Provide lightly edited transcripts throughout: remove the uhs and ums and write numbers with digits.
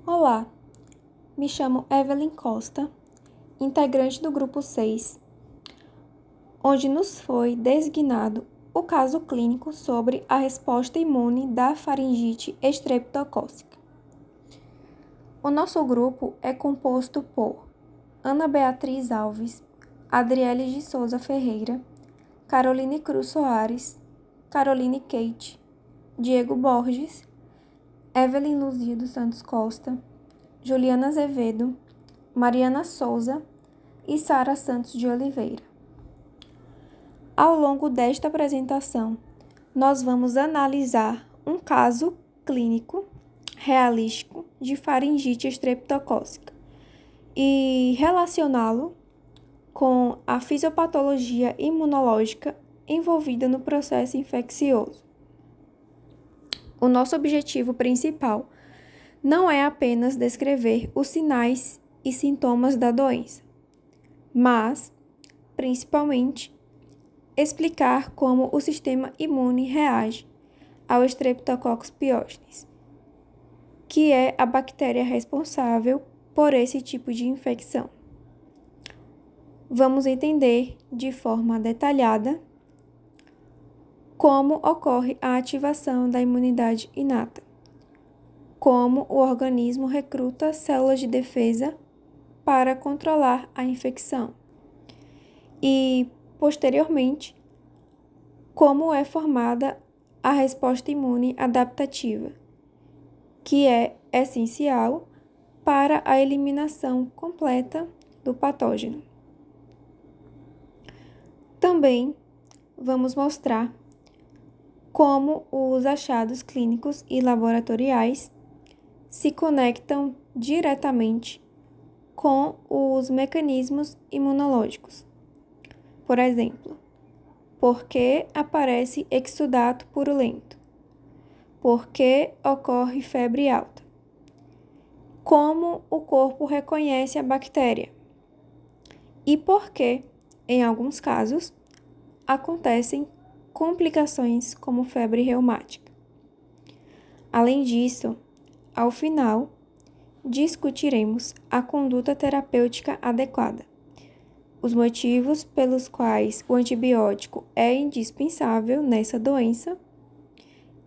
Olá, me chamo Evelyn Costa, integrante do grupo 6, onde nos foi designado o caso clínico sobre a resposta imune da faringite estreptocócica. O nosso grupo é composto por Ana Beatriz Alves, Adriele de Souza Ferreira, Caroline Cruz Soares, Caroline Kate, Diego Borges, Evelyn Luzia dos Santos Costa, Juliana Azevedo, Mariana Souza e Sara Santos de Oliveira. Ao longo desta apresentação, nós vamos analisar um caso clínico realístico de faringite estreptocócica e relacioná-lo com a fisiopatologia imunológica envolvida no processo infeccioso. O nosso objetivo principal não é apenas descrever os sinais e sintomas da doença, mas, principalmente, explicar como o sistema imune reage ao Streptococcus pyogenes, que é a bactéria responsável por esse tipo de infecção. Vamos entender de forma detalhada como ocorre a ativação da imunidade inata, como o organismo recruta células de defesa para controlar a infecção e, posteriormente, como é formada a resposta imune adaptativa, que é essencial para a eliminação completa do patógeno. Também vamos mostrar como os achados clínicos e laboratoriais se conectam diretamente com os mecanismos imunológicos. Por exemplo, por que aparece exudato purulento? Por que ocorre febre alta? Como o corpo reconhece a bactéria? E por que, em alguns casos, acontecem complicações como febre reumática. Além disso, ao final, discutiremos a conduta terapêutica adequada, os motivos pelos quais o antibiótico é indispensável nessa doença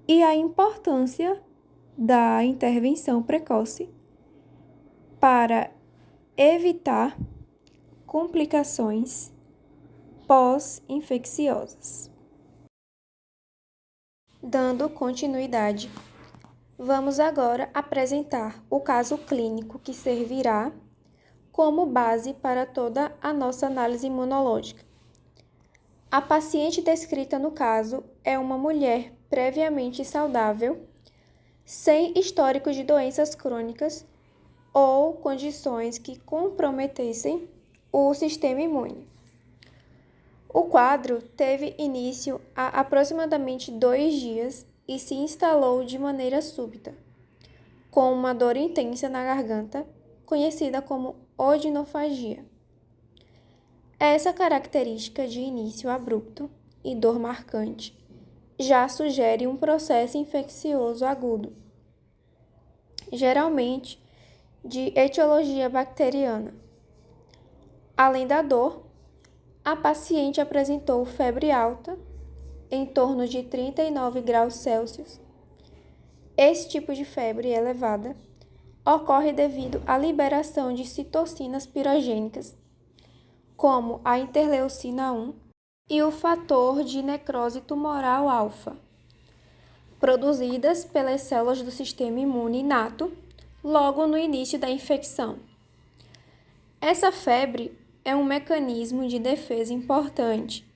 e a importância da intervenção precoce para evitar complicações pós-infecciosas. Dando continuidade, vamos agora apresentar o caso clínico que servirá como base para toda a nossa análise imunológica. A paciente descrita no caso é uma mulher previamente saudável, sem histórico de doenças crônicas ou condições que comprometessem o sistema imune. O quadro teve início há aproximadamente 2 dias e se instalou de maneira súbita, com uma dor intensa na garganta, conhecida como odinofagia. Essa característica de início abrupto e dor marcante já sugere um processo infeccioso agudo, geralmente de etiologia bacteriana. Além da dor, a paciente apresentou febre alta, em torno de 39 graus Celsius. Esse tipo de febre elevada ocorre devido à liberação de citocinas pirogênicas, como a interleucina 1 e o fator de necrose tumoral alfa, produzidas pelas células do sistema imune inato logo no início da infecção. Essa febre é um mecanismo de defesa importante,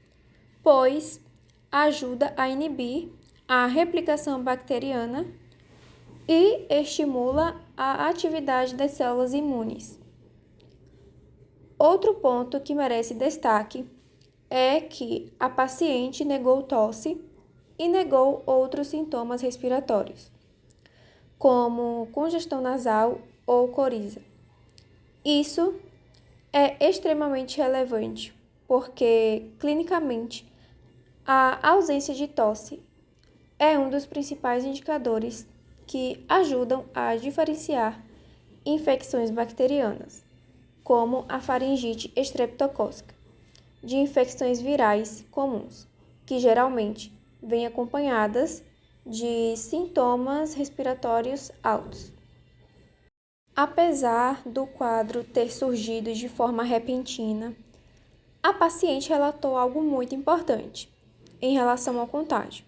pois ajuda a inibir a replicação bacteriana e estimula a atividade das células imunes. Outro ponto que merece destaque é que a paciente negou tosse e negou outros sintomas respiratórios, como congestão nasal ou coriza. Isso é extremamente relevante, porque, clinicamente, a ausência de tosse é um dos principais indicadores que ajudam a diferenciar infecções bacterianas, como a faringite estreptocócica, de infecções virais comuns, que geralmente vêm acompanhadas de sintomas respiratórios altos. Apesar do quadro ter surgido de forma repentina, a paciente relatou algo muito importante em relação ao contágio.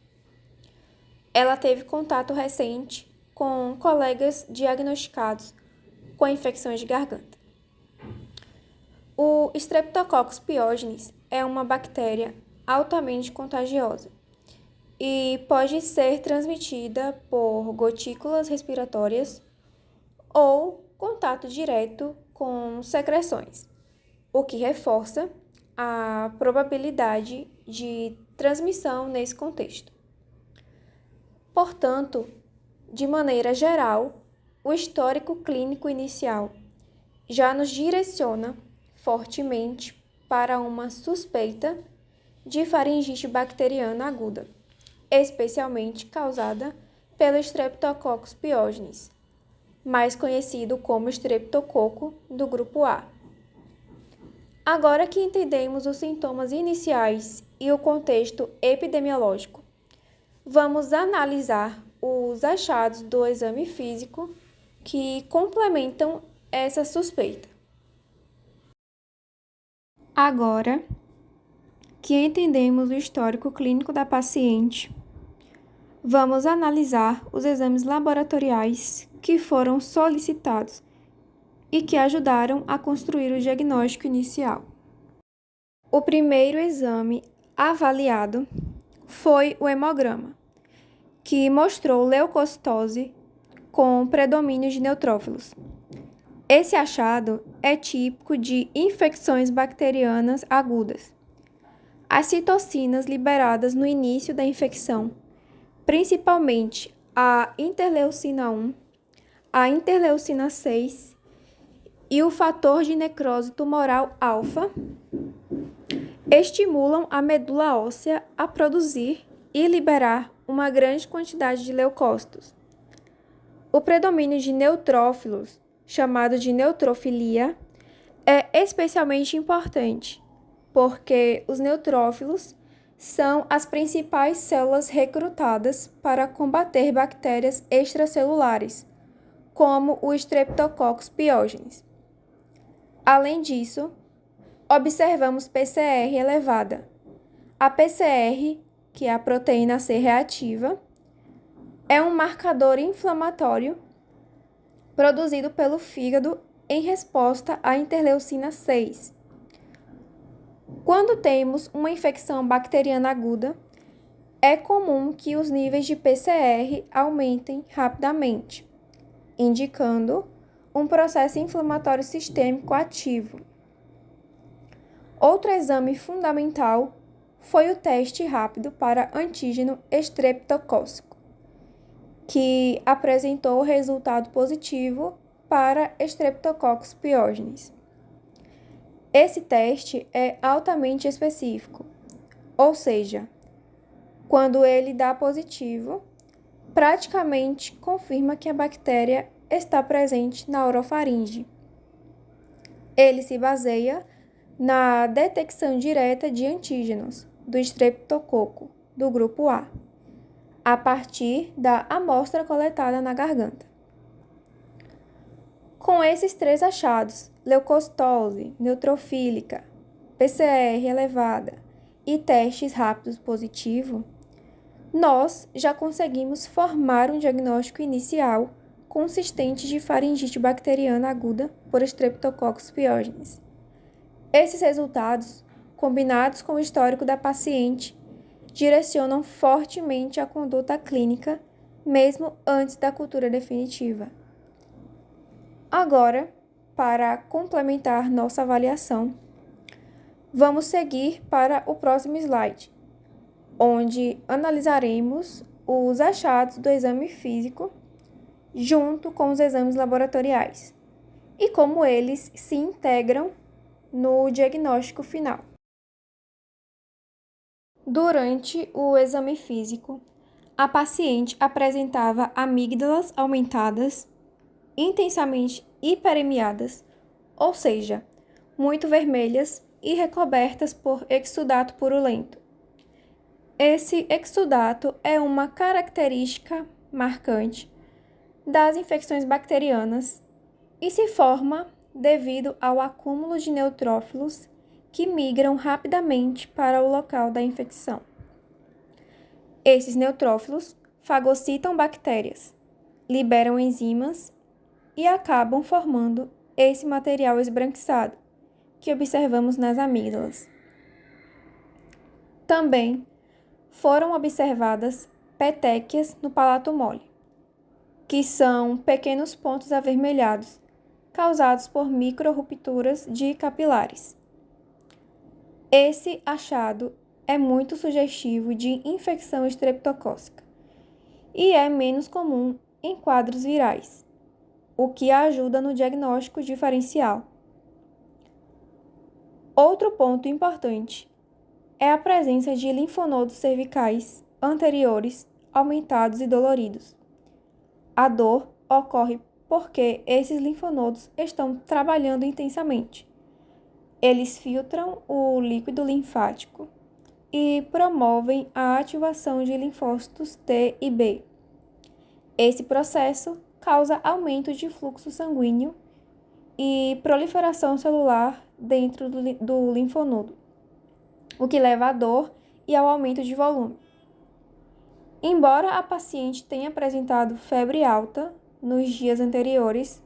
Ela teve contato recente com colegas diagnosticados com infecções de garganta. O Streptococcus pyogenes é uma bactéria altamente contagiosa e pode ser transmitida por gotículas respiratórias ou contato direto com secreções, o que reforça a probabilidade de transmissão nesse contexto. Portanto, de maneira geral, o histórico clínico inicial já nos direciona fortemente para uma suspeita de faringite bacteriana aguda, especialmente causada pelo Streptococcus pyogenes, mais conhecido como estreptococo do grupo A. Agora que entendemos os sintomas iniciais e o contexto epidemiológico, vamos analisar os achados do exame físico que complementam essa suspeita. Agora que entendemos o histórico clínico da paciente, vamos analisar os exames laboratoriais que foram solicitados e que ajudaram a construir o diagnóstico inicial. O primeiro exame avaliado foi o hemograma, que mostrou leucocitose com predomínio de neutrófilos. Esse achado é típico de infecções bacterianas agudas. As citocinas liberadas no início da infecção, principalmente a interleucina 1, a interleucina 6 e o fator de necrose tumoral alfa, estimulam a medula óssea a produzir e liberar uma grande quantidade de leucócitos. O predomínio de neutrófilos, chamado de neutrofilia, é especialmente importante, porque os neutrófilos são as principais células recrutadas para combater bactérias extracelulares, como o Streptococcus pyogenes. Além disso, observamos PCR elevada. A PCR, que é a proteína C reativa, é um marcador inflamatório produzido pelo fígado em resposta à interleucina 6. Quando temos uma infecção bacteriana aguda, é comum que os níveis de PCR aumentem rapidamente, indicando um processo inflamatório sistêmico ativo. Outro exame fundamental foi o teste rápido para antígeno estreptocócico, que apresentou resultado positivo para Streptococcus pyogenes. Esse teste é altamente específico, ou seja, quando ele dá positivo, praticamente confirma que a bactéria está presente na orofaringe. Ele se baseia na detecção direta de antígenos do estreptococo do grupo a partir da amostra coletada na garganta. Com esses três achados, leucocitose neutrofílica, PCR elevada e testes rápidos positivos, nós já conseguimos formar um diagnóstico inicial consistente de faringite bacteriana aguda por Streptococcus pyogenes. Esses resultados, combinados com o histórico da paciente, direcionam fortemente a conduta clínica, mesmo antes da cultura definitiva. Agora, para complementar nossa avaliação, vamos seguir para o próximo slide, onde analisaremos os achados do exame físico junto com os exames laboratoriais e como eles se integram no diagnóstico final. Durante o exame físico, a paciente apresentava amígdalas aumentadas intensamente hiperemiadas, ou seja, muito vermelhas e recobertas por exudato purulento. Esse exudato é uma característica marcante das infecções bacterianas e se forma devido ao acúmulo de neutrófilos que migram rapidamente para o local da infecção. Esses neutrófilos fagocitam bactérias, liberam enzimas e acabam formando esse material esbranquiçado que observamos nas amígdalas. Também foram observadas petequias no palato mole, que são pequenos pontos avermelhados causados por microrrupturas de capilares. Esse achado é muito sugestivo de infecção estreptocócica e é menos comum em quadros virais, o que ajuda no diagnóstico diferencial. Outro ponto importante é a presença de linfonodos cervicais anteriores aumentados e doloridos. A dor ocorre porque esses linfonodos estão trabalhando intensamente. Eles filtram o líquido linfático e promovem a ativação de linfócitos T e B. Esse processo causa aumento de fluxo sanguíneo e proliferação celular dentro do linfonodo, o que leva à dor e ao aumento de volume. Embora a paciente tenha apresentado febre alta nos dias anteriores,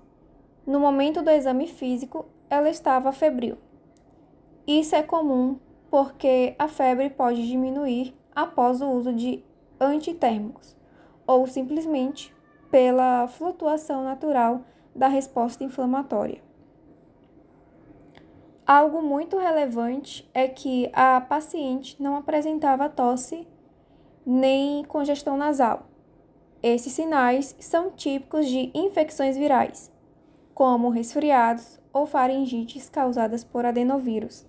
no momento do exame físico ela estava febril. Isso é comum porque a febre pode diminuir após o uso de antitérmicos ou simplesmente pela flutuação natural da resposta inflamatória. Algo muito relevante é que a paciente não apresentava tosse nem congestão nasal. Esses sinais são típicos de infecções virais, como resfriados ou faringites causadas por adenovírus.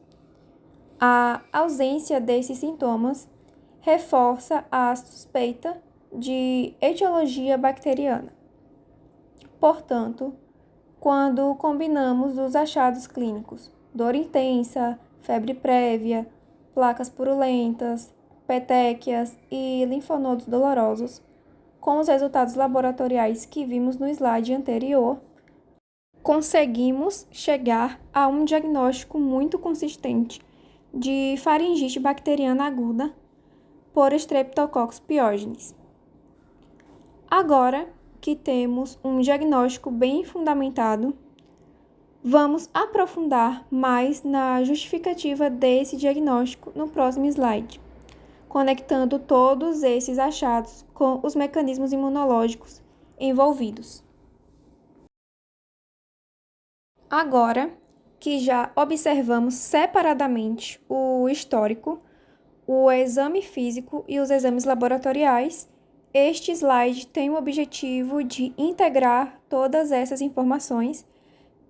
A ausência desses sintomas reforça a suspeita de etiologia bacteriana. Portanto, quando combinamos os achados clínicos, dor intensa, febre prévia, placas purulentas, petequias e linfonodos dolorosos, com os resultados laboratoriais que vimos no slide anterior, conseguimos chegar a um diagnóstico muito consistente de faringite bacteriana aguda por Streptococcus pyogenes. Agora que temos um diagnóstico bem fundamentado, vamos aprofundar mais na justificativa desse diagnóstico no próximo slide, conectando todos esses achados com os mecanismos imunológicos envolvidos. Agora que já observamos separadamente o histórico, o exame físico e os exames laboratoriais, este slide tem o objetivo de integrar todas essas informações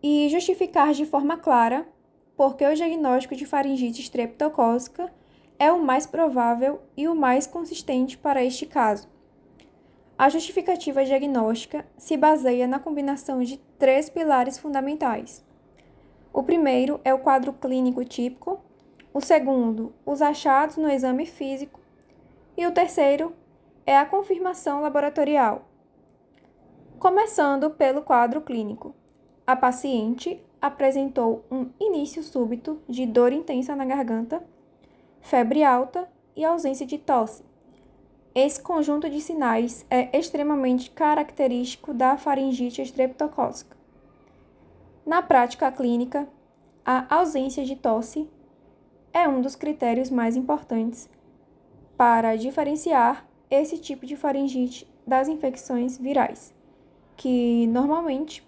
e justificar de forma clara por que o diagnóstico de faringite estreptocócica é o mais provável e o mais consistente para este caso. A justificativa diagnóstica se baseia na combinação de 3 pilares fundamentais. O primeiro é o quadro clínico típico, o segundo, os achados no exame físico, e o terceiro é a confirmação laboratorial. Começando pelo quadro clínico. A paciente apresentou um início súbito de dor intensa na garganta, febre alta e ausência de tosse. Esse conjunto de sinais é extremamente característico da faringite estreptocócica. Na prática clínica, a ausência de tosse é um dos critérios mais importantes para diferenciar esse tipo de faringite das infecções virais, que normalmente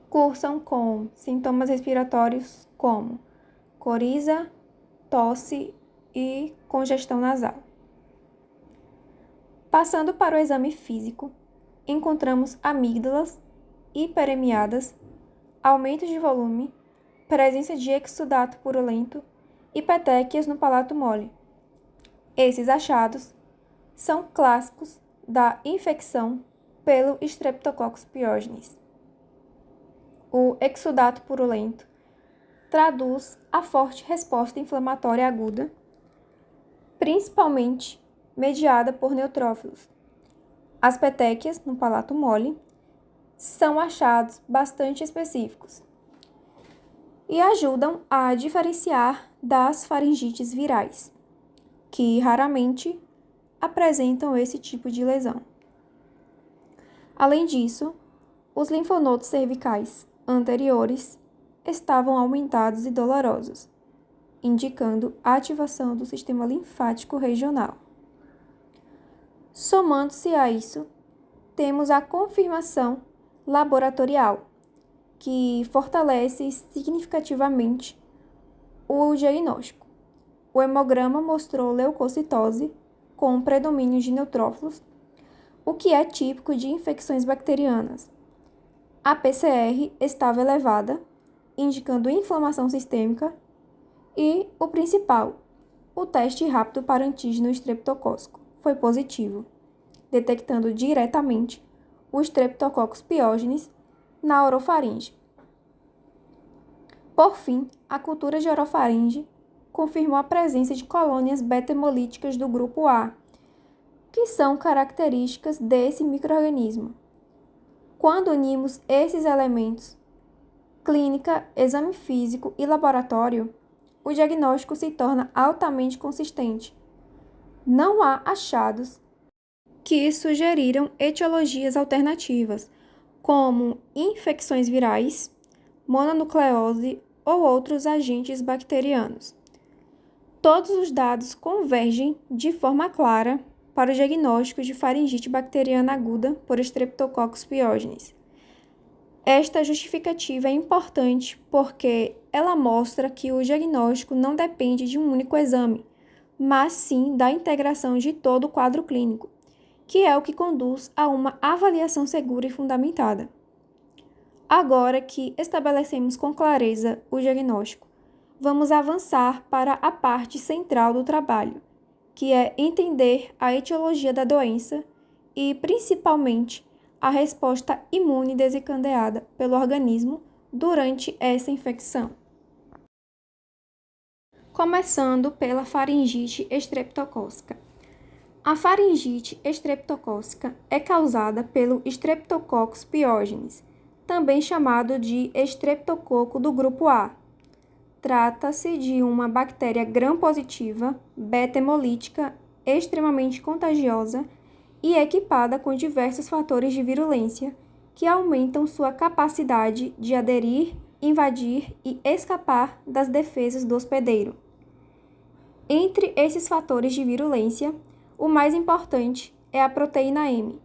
cursam com sintomas respiratórios como coriza, tosse e congestão nasal. Passando para o exame físico, encontramos amígdalas hiperemiadas, aumento de volume, presença de exudato purulento e petequias no palato mole. Esses achados são clássicos da infecção pelo Streptococcus pyogenes. o exudato purulento, traduz a forte resposta inflamatória aguda, principalmente mediada por neutrófilos. As petequias, no palato mole, são achados bastante específicos e ajudam a diferenciar das faringites virais, que raramente apresentam esse tipo de lesão. Além disso, os linfonodos cervicais anteriores estavam aumentados e dolorosos, indicando a ativação do sistema linfático regional. Somando-se a isso, temos a confirmação laboratorial, que fortalece significativamente o diagnóstico. O hemograma mostrou leucocitose com predomínio de neutrófilos, o que é típico de infecções bacterianas. A PCR estava elevada, indicando inflamação sistêmica, e o principal, o teste rápido para antígeno estreptocócico, foi positivo, detectando diretamente o Streptococcus pyogenes na orofaringe. Por fim, a cultura de orofaringe confirmou a presença de colônias beta-hemolíticas do grupo A, que são características desse micro-organismo. Quando unimos esses elementos, clínica, exame físico e laboratório, o diagnóstico se torna altamente consistente. Não há achados que sugeriram etiologias alternativas, como infecções virais, mononucleose ou outros agentes bacterianos. Todos os dados convergem de forma clara para o diagnóstico de faringite bacteriana aguda por Streptococcus pyogenes. Esta justificativa é importante porque ela mostra que o diagnóstico não depende de um único exame, mas sim da integração de todo o quadro clínico, que é o que conduz a uma avaliação segura e fundamentada. Agora que estabelecemos com clareza o diagnóstico, vamos avançar para a parte central do trabalho, que é entender a etiologia da doença e, principalmente, a resposta imune desencadeada pelo organismo durante essa infecção. Começando pela faringite estreptocócica. A faringite estreptocócica é causada pelo Streptococcus pyogenes, também chamado de estreptococo do grupo A. Trata-se de uma bactéria gram-positiva, beta-hemolítica, extremamente contagiosa e equipada com diversos fatores de virulência que aumentam sua capacidade de aderir, invadir e escapar das defesas do hospedeiro. Entre esses fatores de virulência, o mais importante é a proteína M,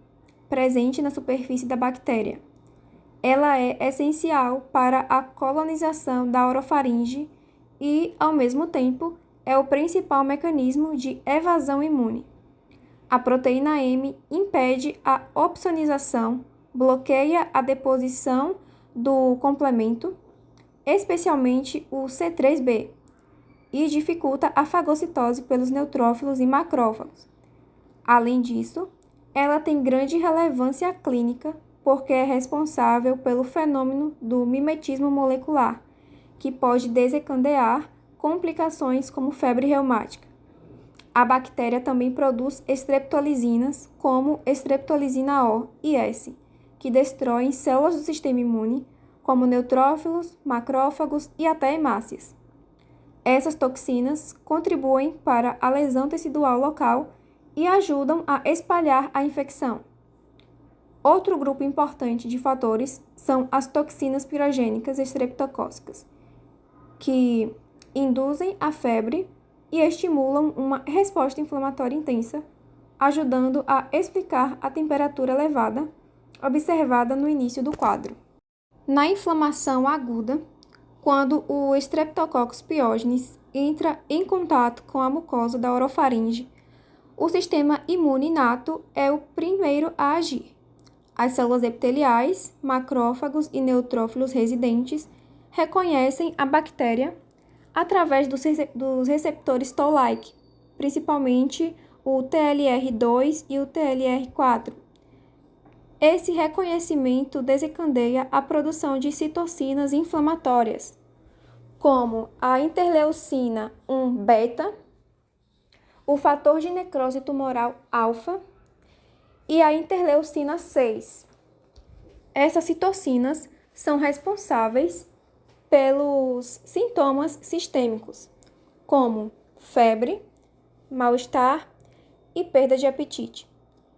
presente na superfície da bactéria. Ela é essencial para a colonização da orofaringe e, ao mesmo tempo, é o principal mecanismo de evasão imune. A proteína M impede a opsonização, bloqueia a deposição do complemento, especialmente o C3b, e dificulta a fagocitose pelos neutrófilos e macrófagos. Além disso, ela tem grande relevância clínica porque é responsável pelo fenômeno do mimetismo molecular, que pode desencadear complicações como febre reumática. A bactéria também produz estreptolizinas, como estreptolizina O e S, que destroem células do sistema imune, como neutrófilos, macrófagos e até hemácias. Essas toxinas contribuem para a lesão tecidual local e ajudam a espalhar a infecção. Outro grupo importante de fatores são as toxinas pirogênicas estreptocócicas, que induzem a febre e estimulam uma resposta inflamatória intensa, ajudando a explicar a temperatura elevada observada no início do quadro. Na inflamação aguda, quando o Streptococcus pyogenes entra em contato com a mucosa da orofaringe, o sistema imune inato é o primeiro a agir. As células epiteliais, macrófagos e neutrófilos residentes reconhecem a bactéria através dos receptores Toll-like, principalmente o TLR2 e o TLR4, Esse reconhecimento desencadeia a produção de citocinas inflamatórias, como a interleucina 1 beta, o fator de necrose tumoral alfa e a interleucina 6. Essas citocinas são responsáveis pelos sintomas sistêmicos, como febre, mal-estar e perda de apetite,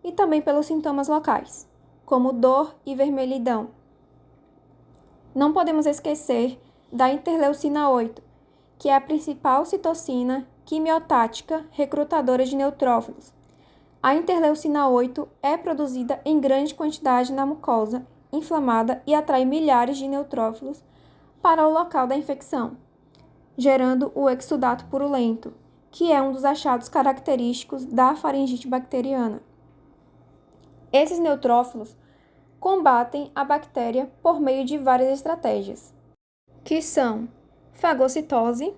e também pelos sintomas locais, como dor e vermelhidão. Não podemos esquecer da interleucina 8, que é a principal citocina quimiotática recrutadora de neutrófilos. A interleucina 8 é produzida em grande quantidade na mucosa inflamada e atrai milhares de neutrófilos para o local da infecção, gerando o exudato purulento, que é um dos achados característicos da faringite bacteriana. Esses neutrófilos combatem a bactéria por meio de várias estratégias, que são fagocitose,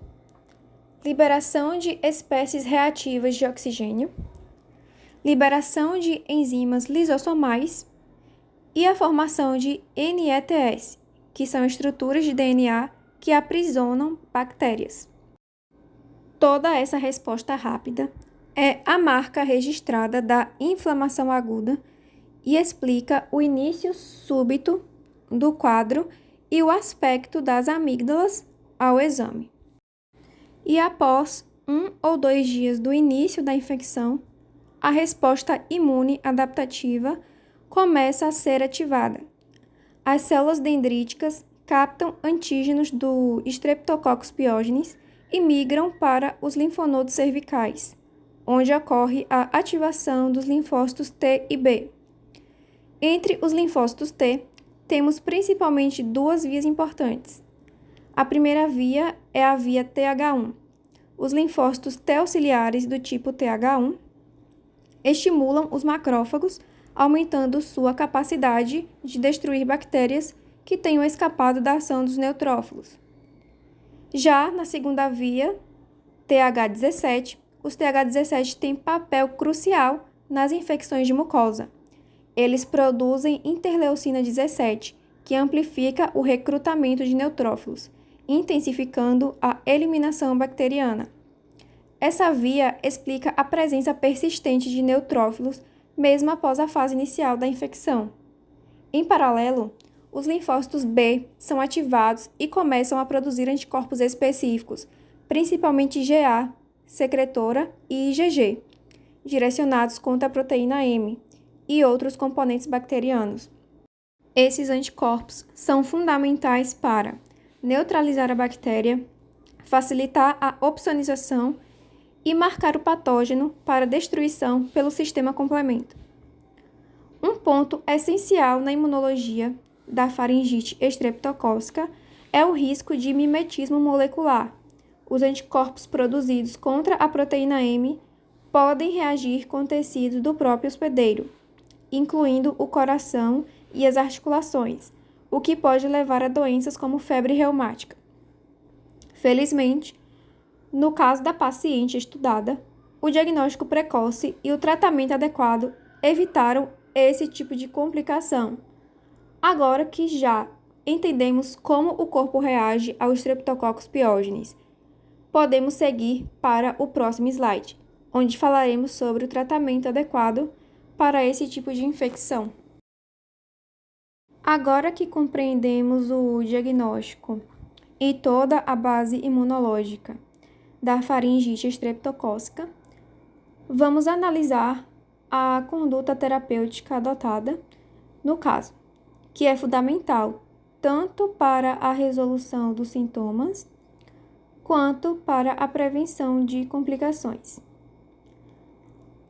liberação de espécies reativas de oxigênio, liberação de enzimas lisossomais e a formação de NETs, que são estruturas de DNA que aprisionam bactérias. Toda essa resposta rápida é a marca registrada da inflamação aguda e explica o início súbito do quadro e o aspecto das amígdalas ao exame. E após 1 ou 2 dias do início da infecção, a resposta imune adaptativa começa a ser ativada. As células dendríticas captam antígenos do Streptococcus pyogenes e migram para os linfonodos cervicais, onde ocorre a ativação dos linfócitos T e B. Entre os linfócitos T, temos principalmente 2 vias importantes. A primeira via é a via TH1. Os linfócitos T auxiliares do tipo TH1 estimulam os macrófagos, aumentando sua capacidade de destruir bactérias que tenham escapado da ação dos neutrófilos. Já na segunda via, TH17, os TH17 têm papel crucial nas infecções de mucosa. Eles produzem interleucina 17, que amplifica o recrutamento de neutrófilos, intensificando a eliminação bacteriana. Essa via explica a presença persistente de neutrófilos mesmo após a fase inicial da infecção. Em paralelo, os linfócitos B são ativados e começam a produzir anticorpos específicos, principalmente IgA, secretora, e IgG, direcionados contra a proteína M e outros componentes bacterianos. Esses anticorpos são fundamentais para neutralizar a bactéria, facilitar a opsonização e marcar o patógeno para destruição pelo sistema complemento. Um ponto essencial na imunologia da faringite estreptocócica é o risco de mimetismo molecular. Os anticorpos produzidos contra a proteína M podem reagir com tecidos do próprio hospedeiro, incluindo o coração e as articulações, o que pode levar a doenças como febre reumática. Felizmente, no caso da paciente estudada, o diagnóstico precoce e o tratamento adequado evitaram esse tipo de complicação. Agora que já entendemos como o corpo reage ao Streptococcus pyogenes, podemos seguir para o próximo slide, onde falaremos sobre o tratamento adequado para esse tipo de infecção. Agora que compreendemos o diagnóstico e toda a base imunológica da faringite estreptocócica, vamos analisar a conduta terapêutica adotada no caso, que é fundamental tanto para a resolução dos sintomas quanto para a prevenção de complicações.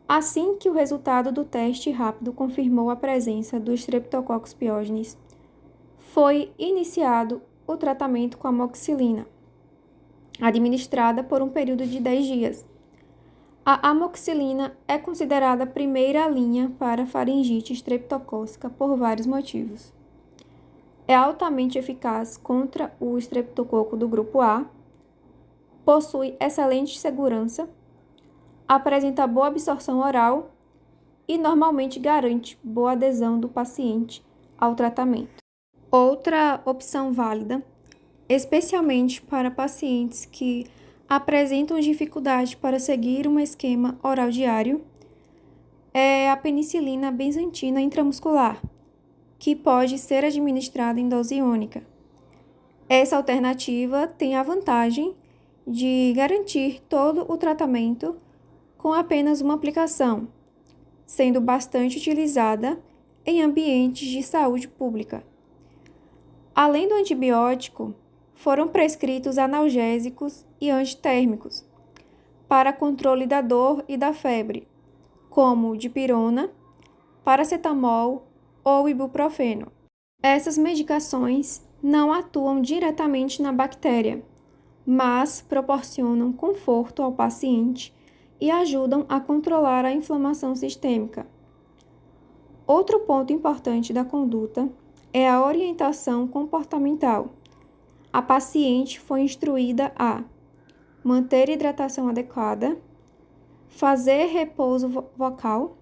Assim que o resultado do teste rápido confirmou a presença do Streptococcus pyogenes, foi iniciado o tratamento com amoxicilina, administrada por um período de 10 dias. A amoxicilina é considerada a primeira linha para faringite estreptocócica por vários motivos. É altamente eficaz contra o estreptococo do grupo A, possui excelente segurança, apresenta boa absorção oral e normalmente garante boa adesão do paciente ao tratamento. Outra opção válida, especialmente para pacientes que apresentam dificuldade para seguir um esquema oral diário, é a penicilina benzatina intramuscular, que pode ser administrada em dose única. Essa alternativa tem a vantagem de garantir todo o tratamento com apenas uma aplicação, sendo bastante utilizada em ambientes de saúde pública. Além do antibiótico, foram prescritos analgésicos e antitérmicos para controle da dor e da febre, como dipirona, paracetamol ou ibuprofeno. Essas medicações não atuam diretamente na bactéria, mas proporcionam conforto ao paciente e ajudam a controlar a inflamação sistêmica. Outro ponto importante da conduta é a orientação comportamental. A paciente foi instruída a manter hidratação adequada, fazer repouso vocal,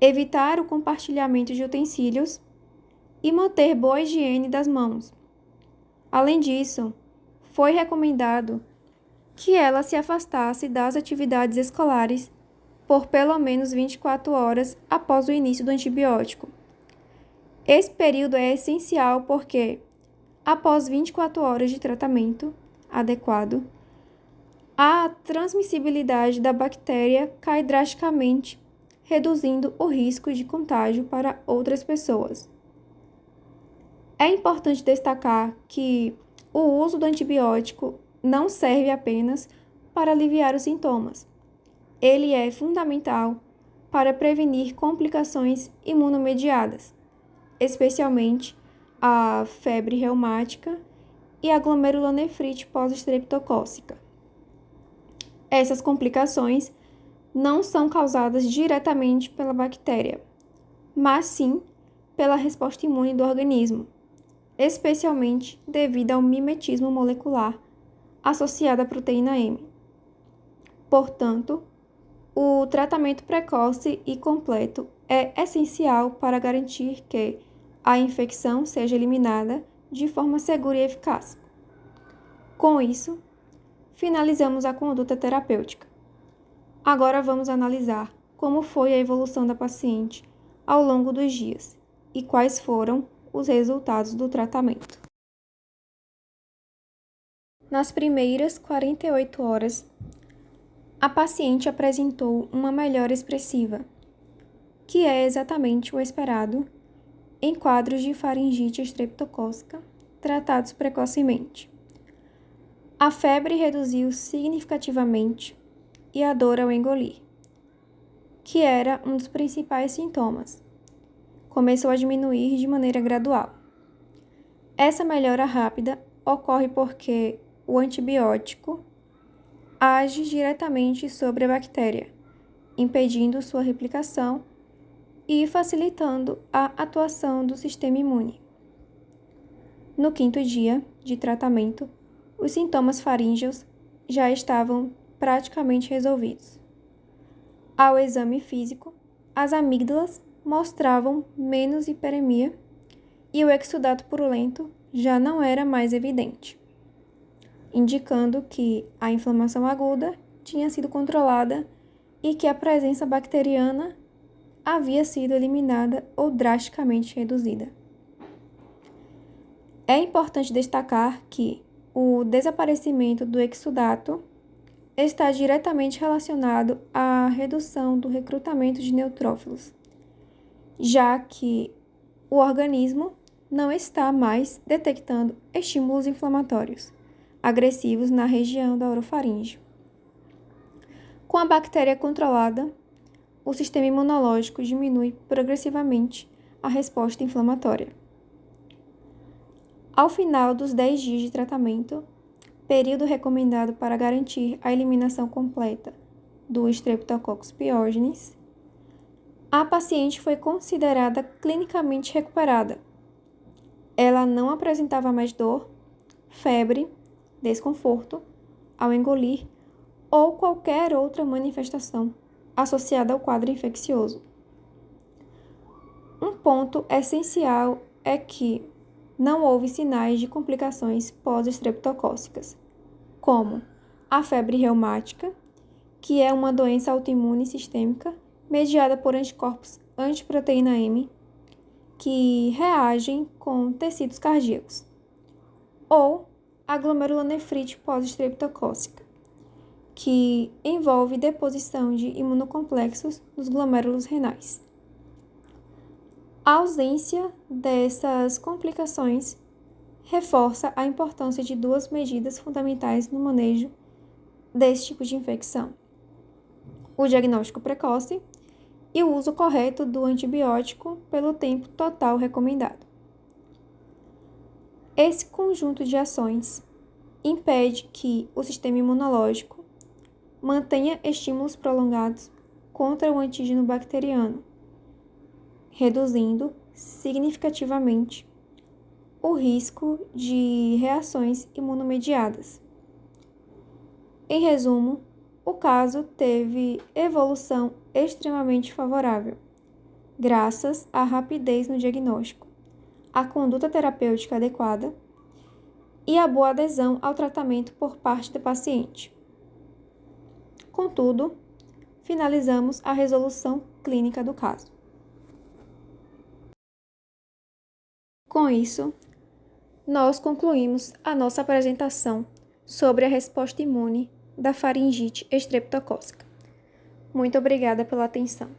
evitar o compartilhamento de utensílios e manter boa higiene das mãos. Além disso, foi recomendado que ela se afastasse das atividades escolares por pelo menos 24 horas após o início do antibiótico. Esse período é essencial porque, após 24 horas de tratamento adequado, a transmissibilidade da bactéria cai drasticamente, reduzindo o risco de contágio para outras pessoas. É importante destacar que o uso do antibiótico não serve apenas para aliviar os sintomas. Ele é fundamental para prevenir complicações imunomediadas, especialmente a febre reumática e a glomerulonefrite pós-estreptocócica. Essas complicações não são causadas diretamente pela bactéria, mas sim pela resposta imune do organismo, especialmente devido ao mimetismo molecular associado à proteína M. Portanto, o tratamento precoce e completo é essencial para garantir que a infecção seja eliminada de forma segura e eficaz. Com isso, finalizamos a conduta terapêutica. Agora vamos analisar como foi a evolução da paciente ao longo dos dias e quais foram os resultados do tratamento. Nas primeiras 48 horas, a paciente apresentou uma melhora expressiva, que é exatamente o esperado em quadros de faringite estreptocócica tratados precocemente. A febre reduziu significativamente e a dor ao engolir, que era um dos principais sintomas, começou a diminuir de maneira gradual. Essa melhora rápida ocorre porque o antibiótico age diretamente sobre a bactéria, impedindo sua replicação e facilitando a atuação do sistema imune. No 5º dia de tratamento, os sintomas faríngeos já estavam praticamente resolvidos. Ao exame físico, as amígdalas mostravam menos hiperemia e o exudato purulento já não era mais evidente, indicando que a inflamação aguda tinha sido controlada e que a presença bacteriana havia sido eliminada ou drasticamente reduzida. É importante destacar que o desaparecimento do exudato está diretamente relacionado à redução do recrutamento de neutrófilos, já que o organismo não está mais detectando estímulos inflamatórios agressivos na região da orofaringe. Com a bactéria controlada, o sistema imunológico diminui progressivamente a resposta inflamatória. Ao final dos 10 dias de tratamento, período recomendado para garantir a eliminação completa do Streptococcus pyogenes, a paciente foi considerada clinicamente recuperada. Ela não apresentava mais dor, febre, desconforto ao engolir ou qualquer outra manifestação associada ao quadro infeccioso. Um ponto essencial é que não houve sinais de complicações pós-estreptocócicas, como a febre reumática, que é uma doença autoimune sistêmica mediada por anticorpos antiproteína M, que reagem com tecidos cardíacos, ou a glomerulonefrite pós-estreptocócica, que envolve deposição de imunocomplexos nos glomérulos renais. A ausência dessas complicações reforça a importância de duas medidas fundamentais no manejo desse tipo de infecção: o diagnóstico precoce e o uso correto do antibiótico pelo tempo total recomendado. Esse conjunto de ações impede que o sistema imunológico mantenha estímulos prolongados contra o antígeno bacteriano, reduzindo significativamente o risco de reações imunomediadas. Em resumo, o caso teve evolução extremamente favorável, graças à rapidez no diagnóstico, à conduta terapêutica adequada e à boa adesão ao tratamento por parte do paciente. Contudo, finalizamos a resolução clínica do caso. Com isso, nós concluímos a nossa apresentação sobre a resposta imune da faringite estreptocócica. Muito obrigada pela atenção.